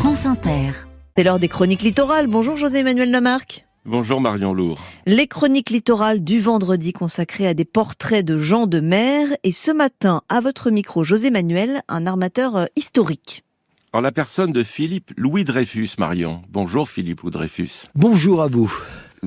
France Inter. C'est l'heure des chroniques littorales. Bonjour José-Emmanuel Lamarque. Bonjour Marion Lourd. Les chroniques littorales du vendredi consacrées à des portraits de gens de mer. Et ce matin, à votre micro, José-Emmanuel, un armateur historique. En la personne de Philippe Louis Dreyfus, Marion. Bonjour Philippe Louis Dreyfus. Bonjour à vous.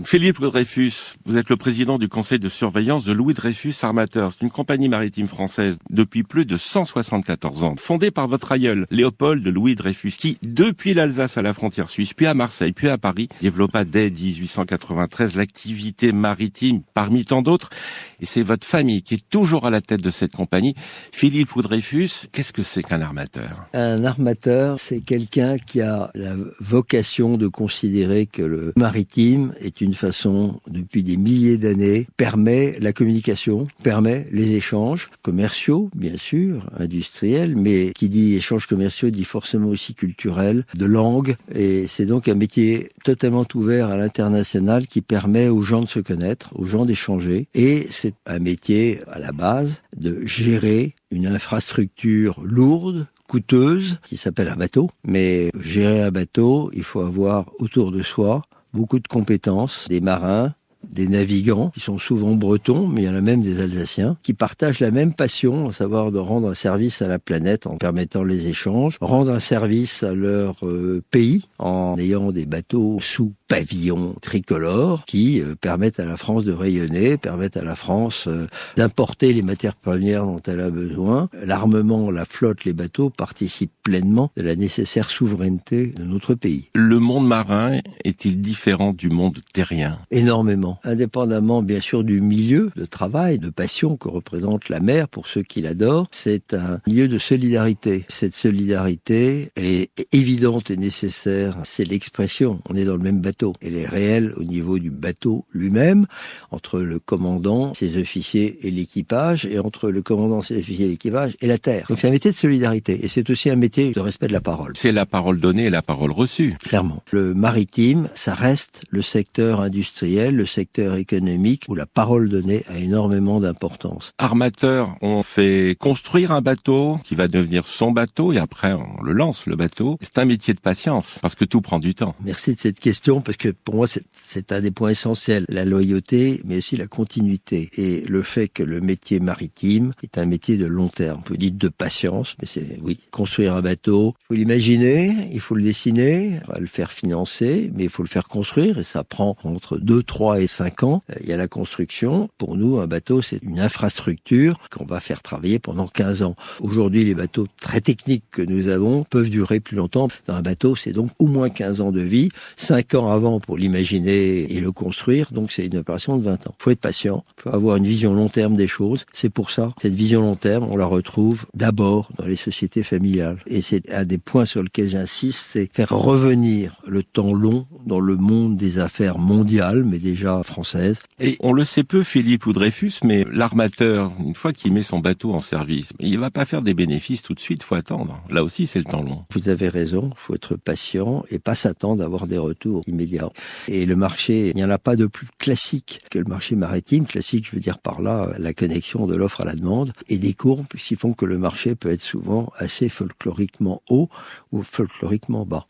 Philippe Louis Dreyfus, vous êtes le président du conseil de surveillance de Louis Dreyfus Armateur. C'est une compagnie maritime française depuis plus de 174 ans, fondée par votre aïeul, Léopold de Louis Dreyfus, qui, depuis l'Alsace à la frontière suisse, puis à Marseille, puis à Paris, développa dès 1893 l'activité maritime parmi tant d'autres. Et c'est votre famille qui est toujours à la tête de cette compagnie. Philippe Louis Dreyfus, qu'est-ce que c'est qu'un armateur ? Un armateur, c'est quelqu'un qui a la vocation de considérer que le maritime est une façon, depuis des milliers d'années, permet la communication, permet les échanges commerciaux, bien sûr, industriels, mais qui dit échanges commerciaux dit forcément aussi culturels, de langue, et c'est donc un métier totalement ouvert à l'international qui permet aux gens de se connaître, aux gens d'échanger, et c'est un métier à la base de gérer une infrastructure lourde, coûteuse, qui s'appelle un bateau, mais gérer un bateau, il faut avoir autour de soi beaucoup de compétences, des marins, des navigants, qui sont souvent bretons, mais il y en a même des Alsaciens, qui partagent la même passion, à savoir de rendre un service à la planète en permettant les échanges, rendre un service à leur pays en ayant des bateaux sous pavillon tricolore qui permettent à la France de rayonner, permettent à la France d'importer les matières premières dont elle a besoin. L'armement, la flotte, les bateaux participent pleinement de la nécessaire souveraineté de notre pays. Le monde marin est-il différent du monde terrien ? Énormément. Indépendamment, bien sûr, du milieu de travail, de passion que représente la mer pour ceux qui l'adorent, c'est un milieu de solidarité. Cette solidarité, elle est évidente et nécessaire. C'est l'expression. On est dans le même bateau. Elle est réelle au niveau du bateau lui-même, entre le commandant, ses officiers et l'équipage, et entre le commandant, ses officiers et l'équipage et la terre. Donc c'est un métier de solidarité, et c'est aussi un métier de respect de la parole. C'est la parole donnée et la parole reçue. Clairement. Le maritime, ça reste le secteur industriel, le secteur économique, où la parole donnée a énormément d'importance. Armateur, on fait construire un bateau qui va devenir son bateau, et après on le lance, le bateau. C'est un métier de patience, parce que tout prend du temps. Merci de cette question, parce que pour moi, c'est un des points essentiels. La loyauté, mais aussi la continuité. Et le fait que le métier maritime est un métier de long terme. On peut dire de patience, mais c'est, oui, construire un bateau. Il faut l'imaginer, il faut le dessiner, il faut le faire financer, mais il faut le faire construire, et ça prend entre 2, 3 et 5 ans. Il y a la construction. Pour nous, un bateau, c'est une infrastructure qu'on va faire travailler pendant 15 ans. Aujourd'hui, les bateaux très techniques que nous avons peuvent durer plus longtemps. Dans un bateau, c'est donc au moins 15 ans de vie, 5 ans avant pour l'imaginer et le construire, donc c'est une opération de 20 ans. Il faut être patient, il faut avoir une vision long terme des choses. C'est pour ça, cette vision long terme, on la retrouve d'abord dans les sociétés familiales. Et c'est un des points sur lesquels j'insiste, c'est faire revenir le temps long dans le monde des affaires mondiales, mais déjà françaises. Et on le sait peu, Philippe Louis Dreyfus, mais l'armateur, une fois qu'il met son bateau en service, il va pas faire des bénéfices tout de suite, faut attendre. Là aussi, c'est le temps long. Vous avez raison, il faut être patient et pas s'attendre à avoir des retours immédiats. Et le marché, il n'y en a pas de plus classique que le marché maritime. Classique, je veux dire par là, la connexion de l'offre à la demande et des courbes qui font que le marché peut être souvent assez folkloriquement haut ou folkloriquement bas.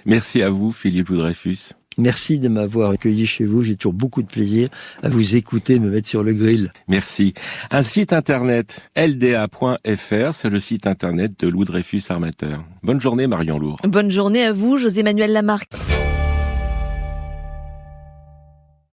Merci à vous, Philippe Louis Dreyfus. Merci de m'avoir accueilli chez vous. J'ai toujours beaucoup de plaisir à vous écouter, me mettre sur le grill. Merci. Un site internet, lda.fr, c'est le site internet de Louis Dreyfus Armateur. Bonne journée, Marion Lourd. Bonne journée à vous, José-Emmanuel Lamarque.